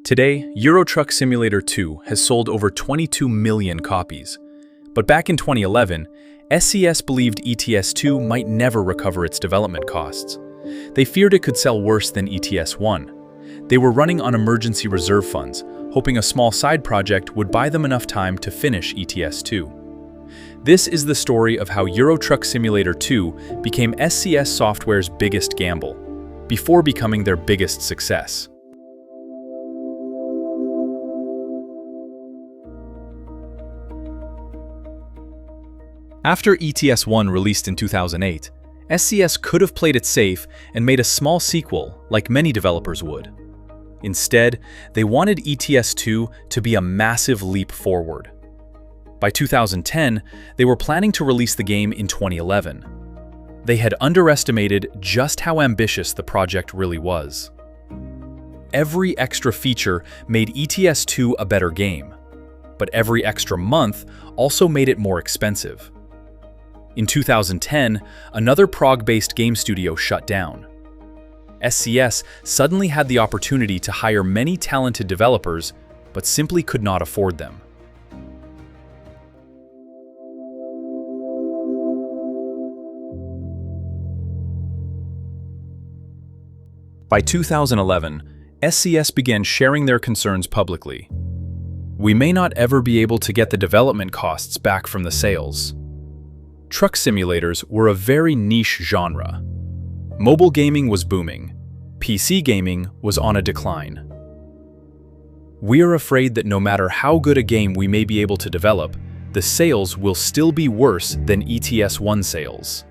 Today, Euro Truck Simulator 2 has sold over 22 million copies. But back in 2011, SCS believed ETS2 might never recover its development costs. They feared it could sell worse than ETS1. They were running on emergency reserve funds, hoping a small side project would buy them enough time to finish ETS2. This is the story of how Euro Truck Simulator 2 became SCS Software's biggest gamble, before becoming their biggest success. After ETS1 released in 2008, SCS could have played it safe and made a small sequel like many developers would. Instead, they wanted ETS2 to be a massive leap forward. By 2010, they were planning to release the game in 2011. They had underestimated just how ambitious the project really was. Every extra feature made ETS2 a better game, but every extra month also made it more expensive. In 2010, another Prague-based game studio shut down. SCS suddenly had the opportunity to hire many talented developers, but simply could not afford them. By 2011, SCS began sharing their concerns publicly. We may not ever be able to get the development costs back from the sales. Truck simulators were a very niche genre. Mobile gaming was booming. PC gaming was on a decline. We are afraid that no matter how good a game we may be able to develop, the sales will still be worse than ETS1 sales.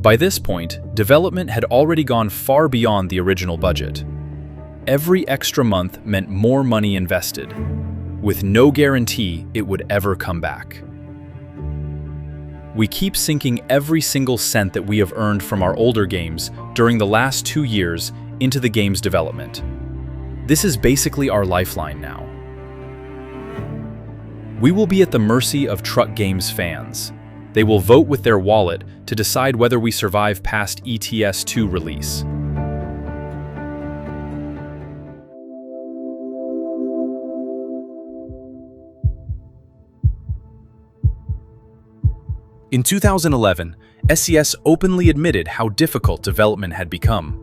By this point, development had already gone far beyond the original budget. Every extra month meant more money invested, with no guarantee it would ever come back. We keep sinking every single cent that we have earned from our older games during the last 2 years into the game's development. This is basically our lifeline now. We will be at the mercy of Truck Games fans. They will vote with their wallet to decide whether we survive past ETS2 release. In 2011, SCS openly admitted how difficult development had become.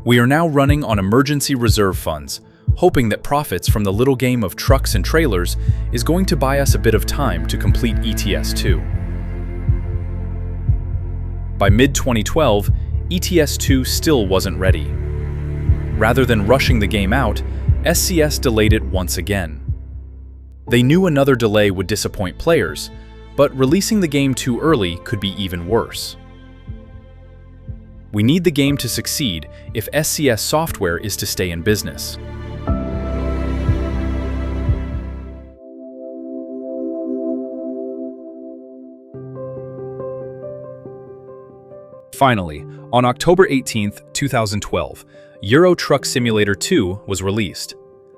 We are now running on emergency reserve funds, hoping that profits from the little game of trucks and trailers is going to buy us a bit of time to complete ETS2. By mid-2012, ETS2 still wasn't ready. Rather than rushing the game out, SCS delayed it once again. They knew another delay would disappoint players, but releasing the game too early could be even worse. We need the game to succeed if SCS Software is to stay in business. Finally, on October 18, 2012, Euro Truck Simulator 2 was released.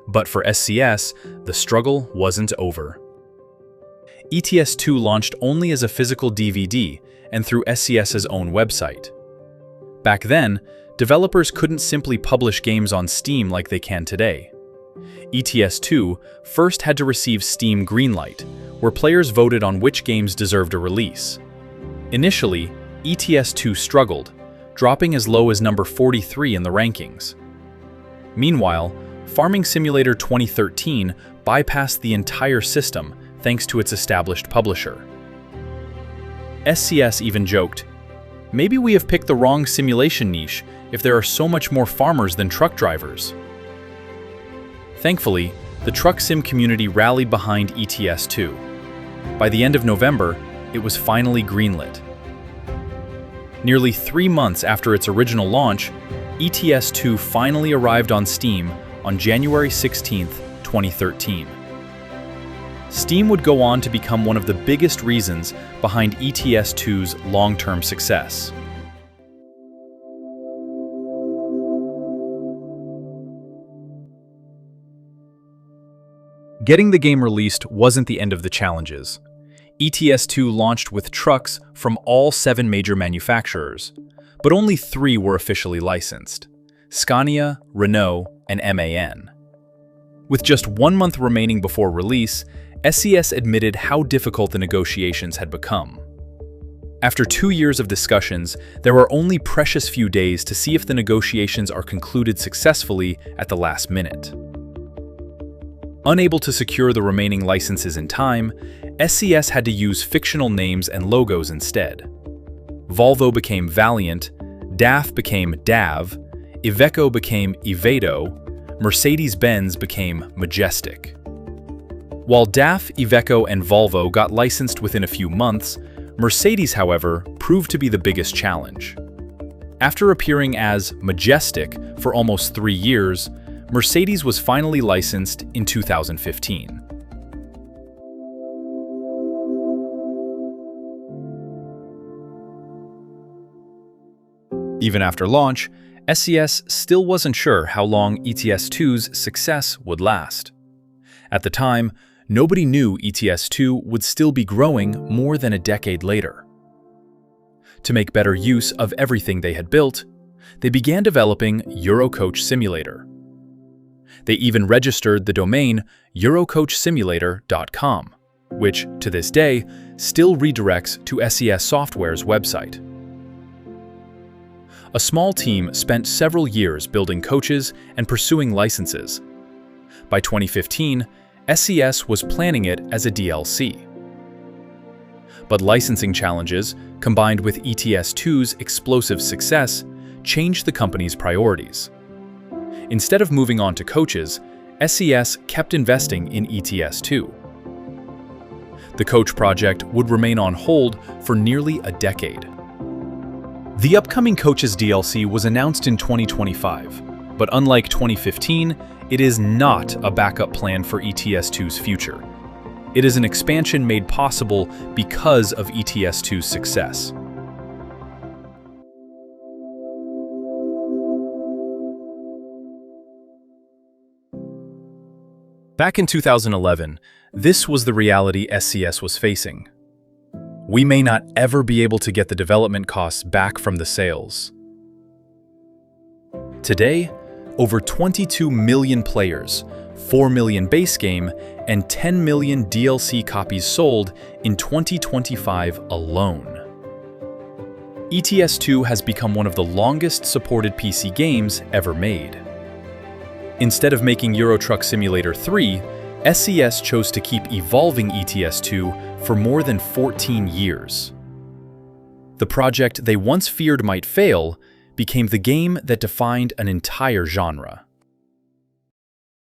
But for SCS, the struggle wasn't over. ETS2 launched only as a physical DVD and through SCS's own website. Back then, developers couldn't simply publish games on Steam like they can today. ETS2 first had to receive Steam Greenlight, where players voted on which games deserved a release. Initially, ETS2 struggled, dropping as low as number 43 in the rankings. Meanwhile, Farming Simulator 2013 bypassed the entire system thanks to its established publisher. SCS even joked, "Maybe we have picked the wrong simulation niche if there are so much more farmers than truck drivers." Thankfully, the truck sim community rallied behind ETS2. By the end of November, it was finally greenlit. Nearly 3 months after its original launch, ETS2 finally arrived on Steam on January 16, 2013. Steam would go on to become one of the biggest reasons behind ETS2's long-term success. Getting the game released wasn't the end of the challenges. ETS2 launched with trucks from all 7 major manufacturers, but only 3 were officially licensed. Scania, Renault, and MAN. With just 1 month remaining before release, SCS admitted how difficult the negotiations had become. After 2 years of discussions, there are only precious few days to see if the negotiations are concluded successfully at the last minute. Unable to secure the remaining licenses in time, SCS had to use fictional names and logos instead. Volvo became Valiant, DAF became DAV, Iveco became Ivedo, Mercedes-Benz became Majestic. While DAF, Iveco, and Volvo got licensed within a few months, Mercedes, however, proved to be the biggest challenge. After appearing as Majestic for almost 3 years, Mercedes was finally licensed in 2015. Even after launch, SCS still wasn't sure how long ETS2's success would last. At the time, nobody knew ETS2 would still be growing more than a decade later. To make better use of everything they had built, they began developing Eurocoach Simulator. They even registered the domain eurocoachsimulator.com, which, to this day, still redirects to SCS Software's website. A small team spent several years building coaches and pursuing licenses. By 2015, SCS was planning it as a DLC. But licensing challenges, combined with ETS2's explosive success, changed the company's priorities. Instead of moving on to coaches, SCS kept investing in ETS2. The coach project would remain on hold for nearly a decade. The upcoming Coaches DLC was announced in 2025, but unlike 2015, it is not a backup plan for ETS2's future. It is an expansion made possible because of ETS2's success. Back in 2011, this was the reality SCS was facing. We may not ever be able to get the development costs back from the sales. Today, over 22 million players, 4 million base game, and 10 million DLC copies sold in 2025 alone. ETS2 has become one of the longest supported PC games ever made. Instead of making Euro Truck Simulator 3, SCS chose to keep evolving ETS2 for more than 14 years. The project they once feared might fail became the game that defined an entire genre.